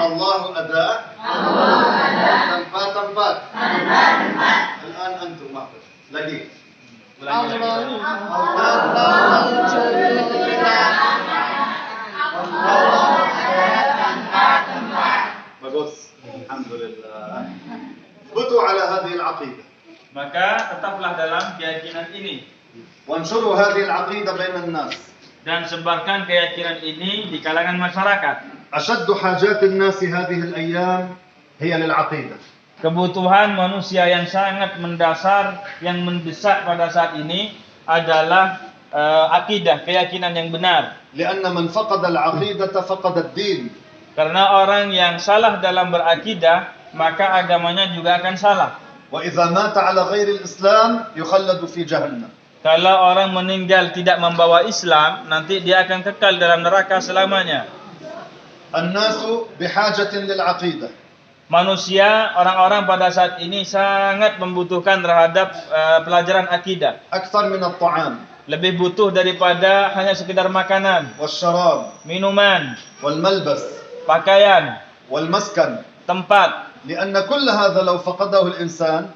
Allahu ada. Tempat. Al-an antum mahfuz. Lagi. Ulangi lagi. Bagus. Alhamdulillah. Butu ala hadhihi al-aqidah. Maka tetaplah dalam keyakinan ini وانشروا هذه العقيدة بين الناس. dan sebarkan keyakinan ini di kalangan masyarakat. أشد حاجات الناس هذه الأيام هي للعقيدة. Kebutuhan manusia yang sangat mendasar, yang mendesak pada saat ini adalah akidah, keyakinan yang benar. لأن من فقد العقيدة فقد الدين. Karena orang yang salah dalam berakidah, maka agamanya juga akan salah. وإذا مات على غير الإسلام يخلد في جهنم. Kalau orang meninggal tidak membawa Islam, nanti dia akan kekal dalam neraka selamanya. الناس بحاجة للعقيدة. Manusia, orang-orang pada saat ini sangat membutuhkan terhadap pelajaran akidah. أكثر من الطعام Lebih butuh daripada hanya sekedar makanan, والشراب minuman, والملبس pakaian, والمسكن. tempat. لأن كل هذا لو فقده الإنسان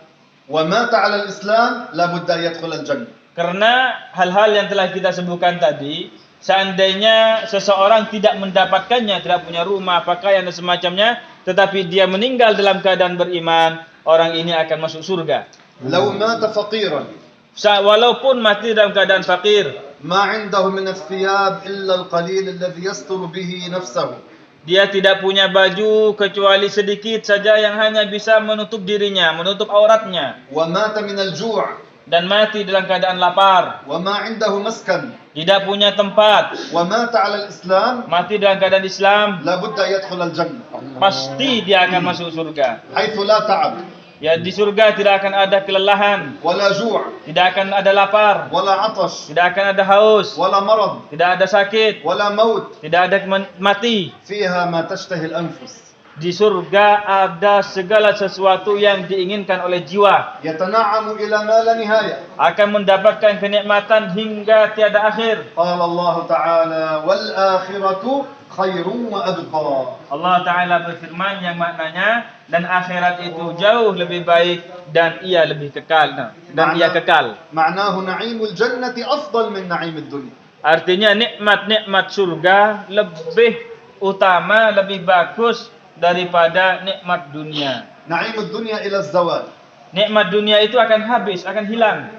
ومات على الإسلام لابد أن يدخل الجنة. Karena hal-hal yang telah kita sebutkan tadi, seandainya seseorang tidak mendapatkannya, tidak punya rumah, pakaian dan semacamnya, tetapi dia meninggal dalam keadaan beriman, orang ini akan masuk surga. لو مات فقيرا Walaupun mati dalam keadaan fakir, ما عنده من الثياب إلا القليل الذي يستر به نفسه. dia tidak punya baju kecuali sedikit saja yang hanya bisa menutup dirinya, menutup auratnya, ومات من الجوع dan mati dalam keadaan lapar, وما عنده مسكن tidak punya tempat, ومات على الإسلام mati dalam keadaan Islam, لابد أن يدخل الجنة pasti dia akan masuk surga. حيث لا تعب Ya, di surga tidak akan ada kelelahan, ولا جوع tidak akan ada lapar, ولا عطش tidak akan ada haus, ولا مرض tidak ada sakit, ولا موت. tidak ada mati. فيها ما تشتهي الأنفس. Di surga ada segala sesuatu yang diinginkan oleh jiwa, يتنعم إلى ما لا نهاية. akan mendapatkan kenikmatan hingga tiada akhir. قال الله تعالى والآخرة خير وأبقى. Allah Ta'ala berfirman yang maknanya, dan akhirat itu jauh lebih baik dan ia lebih kekal. Dan ia kekal. معناه نعيم الجنة أفضل من نعيم الدنيا. Artinya nikmat-nikmat surga lebih utama, lebih bagus daripada nikmat dunia. نعيم الدنيا إلى الزوال. Nikmat dunia itu akan habis, akan hilang.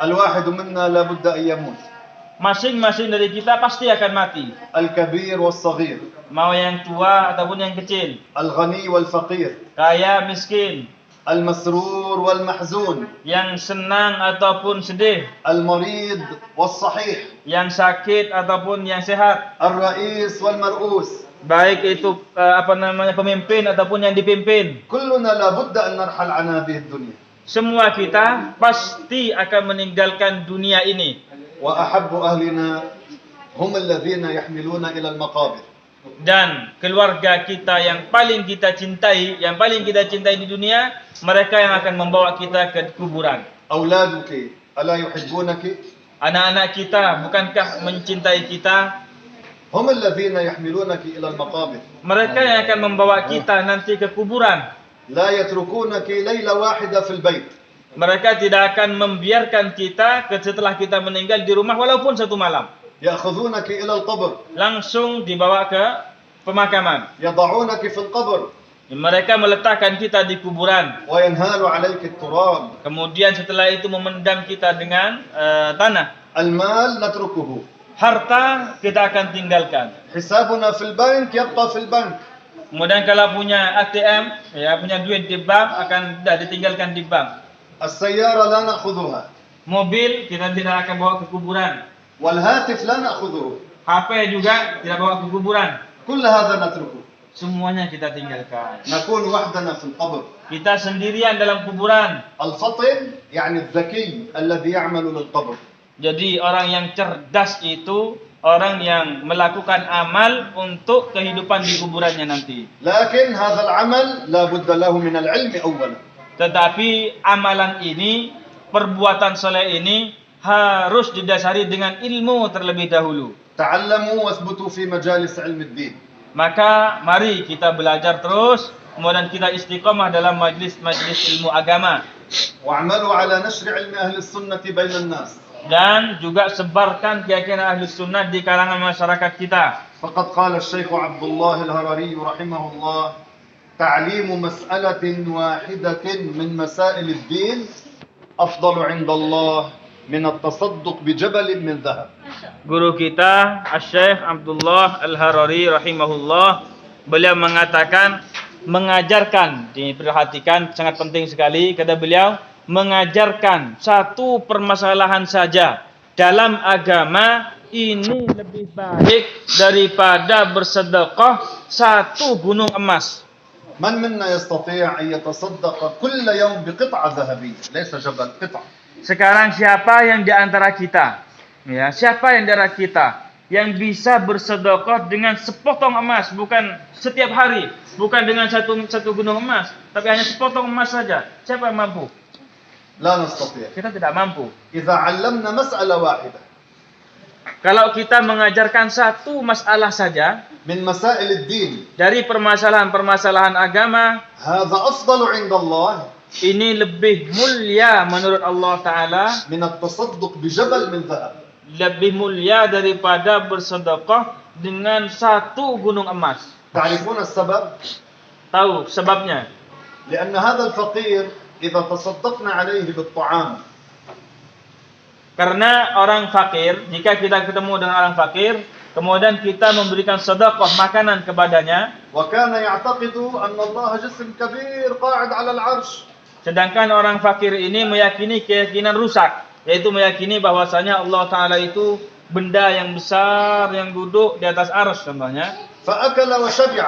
الواحد منا لابد أن يموت. Masing-masing dari kita pasti akan mati. الكبير والصغير. Mau yang tua ataupun yang kecil, الغني والفقير. kaya, miskin, المسرور والمحزون. yang senang ataupun sedih, المريض والصحيح. yang sakit ataupun yang sehat, الرئيس والمرؤوس. baik itu pemimpin ataupun yang dipimpin. كلنا لابد أن نرحل عن هذه الدنيا. Semua kita pasti akan meninggalkan dunia ini. وأحب أهلنا هم الذين يحملون إلى المقابر. Dan keluarga kita yang paling kita cintai, di dunia, mereka yang akan membawa kita ke kuburan. أولادك ألا يحبونك؟ Anak-anak kita bukankah mencintai kita? هم الذين يحملونك إلى المقابر. Mereka yang akan membawa kita nanti ke kuburan. لا يتركونك ليلة واحدة في البيت. Mereka tidak akan membiarkan kita setelah kita meninggal di rumah walaupun satu malam. يأخذونك إلى القبر. Langsung dibawa ke pemakaman. يضعونك في القبر. Mereka meletakkan kita di kuburan. وينهال عليك التراب. Kemudian setelah itu memendam kita dengan tanah. المال نتركه. Harta kita akan tinggalkan. حسابنا في البنك يبقى في البنك. Kemudian kalau punya ATM, punya duit di bank, akan ditinggalkan di bank. السيارة لا نأخذها. Mobil kita tidak akan bawa ke kuburan. والهاتف لا نأخذه. HP juga tidak bawa ke kuburan. كل هذا نتركه. Semuanya kita tinggalkan. نكون وحدنا في القبر. Kita sendirian dalam kuburan. الفطن يعني الذكي الذي يعمل للقبر. Jadi orang yang cerdas itu orang yang melakukan amal untuk kehidupan di kuburannya nanti. لكن هذا العمل لا بد له من العلم أولا. Tetapi amalan ini, perbuatan soleh ini harus didasari dengan ilmu terlebih dahulu. تعلموا واثبتوا في مجالس علم الدين. Maka mari kita belajar terus, kemudian kita istiqomah dalam majlis-majlis ilmu agama. واعملوا على نشر علم أهل السنة بين الناس. Dan juga sebarkan keyakinan ahli sunnah di kalangan masyarakat kita. فقد قال الشيخ عبد الله الهرري رحمه الله: تعليم مسألة واحدة من مسائل الدين أفضل عند الله من التصدق بجبل من ذهب. Guru kita Syekh Abdullah Al-Harari rahimahullah, beliau mengatakan, mengajarkan, diperhatikan sangat penting sekali, kata beliau, mengajarkan satu permasalahan saja dalam agama ini lebih baik daripada bersedekah satu gunung emas. من منا يستطيع أن يتصدق كل يوم بقطعة ذهبية ليس جبل قطعة. Sekarang siapa yang di antara kita, ya, siapa yang di antara kita yang bisa bersedekah dengan sepotong emas, bukan setiap hari, bukan dengan satu gunung emas, tapi hanya sepotong emas saja. Siapa yang mampu? لا نستطيع. Kita tidak mampu. إذا علمنا مسألة واحدة Kalau kita mengajarkan satu masalah saja من مسائل الدين dari permasalahan-permasalahan agama, هذا أفضل عند الله ini lebih mulia menurut Allah Ta'ala, من التصدق بجبل من ذهب. lebih mulia daripada bersedekah dengan satu gunung emas. تعرفون السبب؟ Tahu sebabnya? لأن هذا الفقير إذا تصدقنا عليه بالطعام Karena orang fakir, jika kita ketemu dengan orang fakir, kemudian kita memberikan sedekah makanan kepadanya, وكان يعتقد أن الله جسم كبير قاعد على العرش. sedangkan orang fakir ini meyakini keyakinan rusak, yaitu meyakini bahwasanya Allah Ta'ala itu benda yang besar yang duduk di atas arsy contohnya. فأكل وشبع.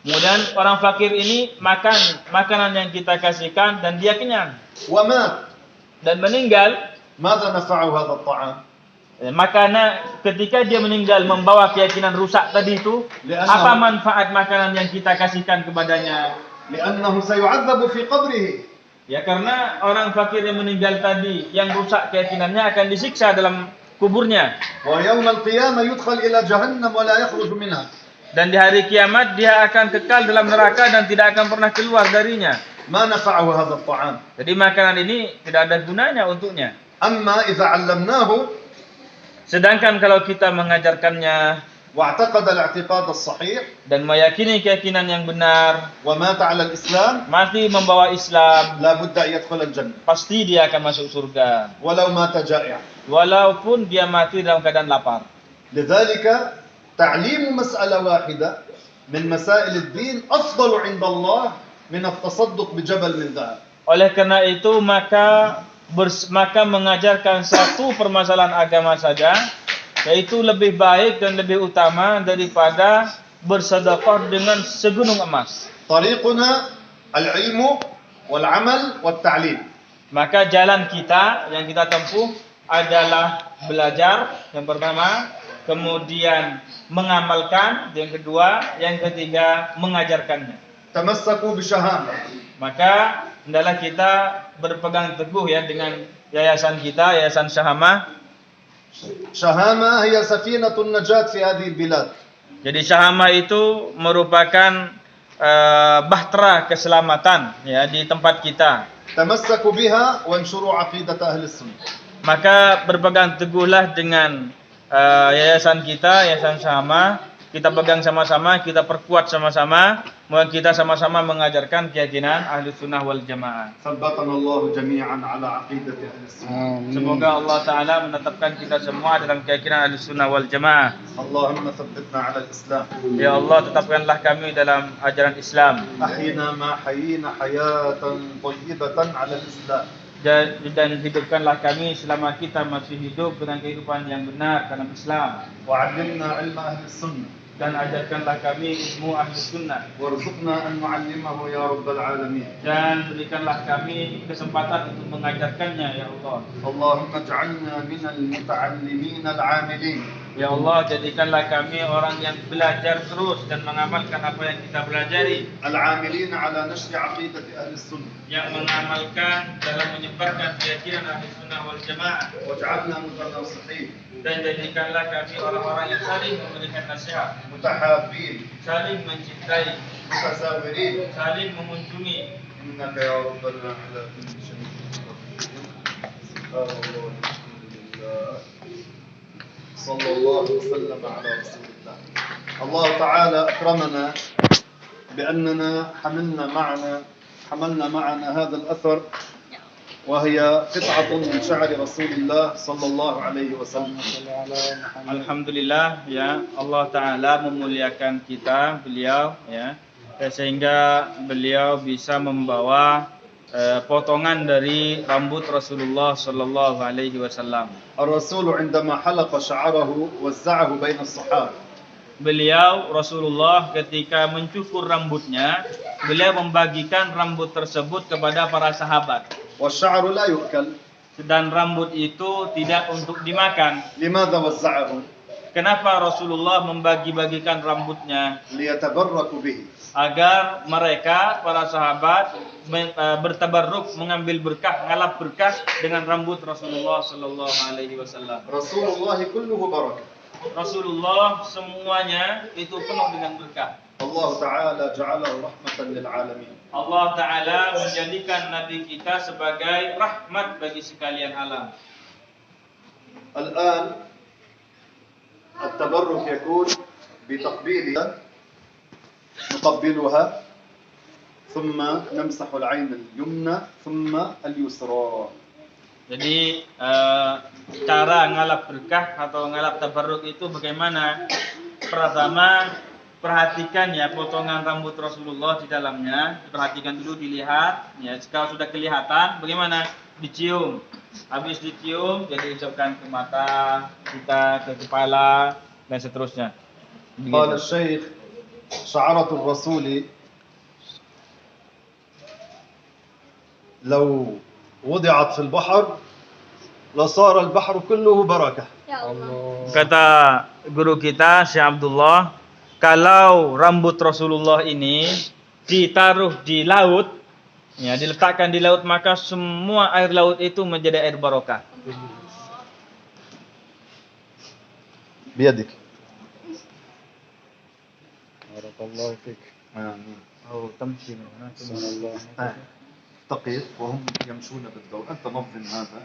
Kemudian orang fakir ini makan makanan yang kita kasihkan dan dia kenyang ومات. dan meninggal. ماذا نفعه هذا الطعام؟ Makanan ketika dia meninggal membawa keyakinan rusak tadi itu, apa manfaat makanan yang kita kasihkan kepadanya? لأنه سيعذب في قبره. Ya, karena orang fakir yang meninggal tadi yang rusak keyakinannya akan disiksa dalam kuburnya. ويوم القيامة يدخل إلى جهنم ولا يخرج منها. Dan di hari kiamat dia akan kekal dalam neraka dan tidak akan pernah keluar darinya. ما نفعه هذا الطعام. Jadi makanan ini tidak ada gunanya untuknya. أما إذا علمناه Sedangkan kalau kita mengajarkannya واعتقد الاعتقاد الصحيح dan meyakini keyakinan yang benar, ومات على الإسلام mati membawa Islam, لا بد أن يدخل الجنة pasti dia akan masuk surga. ولو مات جائعا. Walaupun dia mati dalam keadaan lapar. لذلك تعليم مسألة واحدة من مسائل الدين أفضل عند الله من التصدق بجبل من ذهب. Oleh karena itu maka mengajarkan satu permasalahan agama saja, yaitu lebih baik dan lebih utama daripada bersedekah dengan segunung emas. طريقنا العلم والعمل والتعليم. Maka jalan kita yang kita tempuh adalah belajar yang pertama, kemudian mengamalkan yang kedua, yang ketiga mengajarkannya. تمسكوا بشهامة. Maka hendaklah kita berpegang teguh ya dengan yayasan kita, Yayasan Syahamah. شهامة هي سفينة النجاة في هذه البلاد. Jadi Syahamah itu merupakan bahtera keselamatan ya di tempat kita. تمسكوا بها وانشروا عقيدة أهل السنة. Maka berpegang teguhlah dengan yayasan kita, Yayasan Syahamah. Kita pegang sama-sama, kita perkuat sama-sama, kita sama-sama mengajarkan keyakinan Ahlu Sunnah wal Jamaah. ثبتنا الله جميعا على عقيدة أهل السنة. Semoga Allah Ta'ala menetapkan kita semua dalam keyakinan Ahlu Sunnah wal Jamaah. اللهم ثبتنا على الإسلام. Ya Allah, tetapkanlah kami dalam ajaran Islam. أحينا ما حيينا حياة طيبة على الإسلام. Dan hidupkanlah kami selama kita masih hidup dengan kehidupan yang benar dalam Islam. وعلمنا علم أهل السنة. Dan ajarkanlah kami ilmu Ahlu Sunnah. وارزقنا أن نعلمه يا رب العالمين. Dan berikanlah kami kesempatan untuk mengajarkannya ya Allah. اللهم اجعلنا من المتعلمين العاملين. Ya Allah, jadikanlah kami orang yang belajar terus dan mengamalkan apa yang kita pelajari, العاملين على نشر عقيدة أهل السنة yang mengamalkan dalam menyebarkan keyakinan ahli sunnah wal jamaah, واجعلنا متناصحين dan jadikanlah kami orang-orang yang saling memberikan nasihat, متحابين saling mencintai, متزاورين saling mengunjungi. إنك يا ربنا على كل شيء قدير. سبحان الله والحمد لله صلى الله وسلم على رسول الله. الله تعالى أكرمنا بأننا حملنا معنا هذا الأثر، وهي قطعة من شعر رسول الله صلى الله عليه وسلم. Alhamdulillah, ya, Allah Ta'ala memuliakan kita, beliau, ya, sehingga beliau bisa membawa potongan dari rambut Rasulullah Sallallahu Alaihi Wasallam. الرسول عندما حلق شعره وزعه بين الصحابة. Beliau Rasulullah ketika mencukur rambutnya, beliau membagikan rambut tersebut kepada para sahabat. والشعر لا يؤكل. Dan rambut itu tidak untuk dimakan. لماذا وزعه؟ Kenapa Rasulullah membagi-bagikan rambutnya? ليتبركوا به. Agar mereka, para sahabat, bertabarruk, mengambil berkah, ngalap berkah dengan rambut Rasulullah Sallallahu Alaihi Wasallam. رسول الله كله بركة. Rasulullah semuanya itu penuh dengan berkah. الله تعالى جعله رحمة للعالمين. Allah Ta'ala menjadikan Nabi kita sebagai rahmat bagi sekalian alam. الآن التبرك يكون بتقبيلها، نقبلها ثم نمسح العين اليمنى ثم اليسرى. Jadi cara ngalap berkah atau ngalap tabarruk itu bagaimana? Pertama, perhatikan ya potongan rambut Rasulullah di dalamnya. Perhatikan dulu, dilihat. Ya, kalau sudah kelihatan, bagaimana? Dicium. Habis dicium, jadi ucapkan ke mata kita, ke kepala, dan seterusnya. قال الشيخ: شعرة الرسول لو وضعت في البحر لصار البحر كله بركة. Kata guru kita Syekh Abdullah, kalau rambut Rasulullah ini ditaruh di laut, ya, diletakkan di laut, maka semua air laut itu menjadi air barokah. بيدك. بارك الله فيك. آمين. Oh, tamkin. تقف وهم يمشون بالضوء، أنت نظم هذا.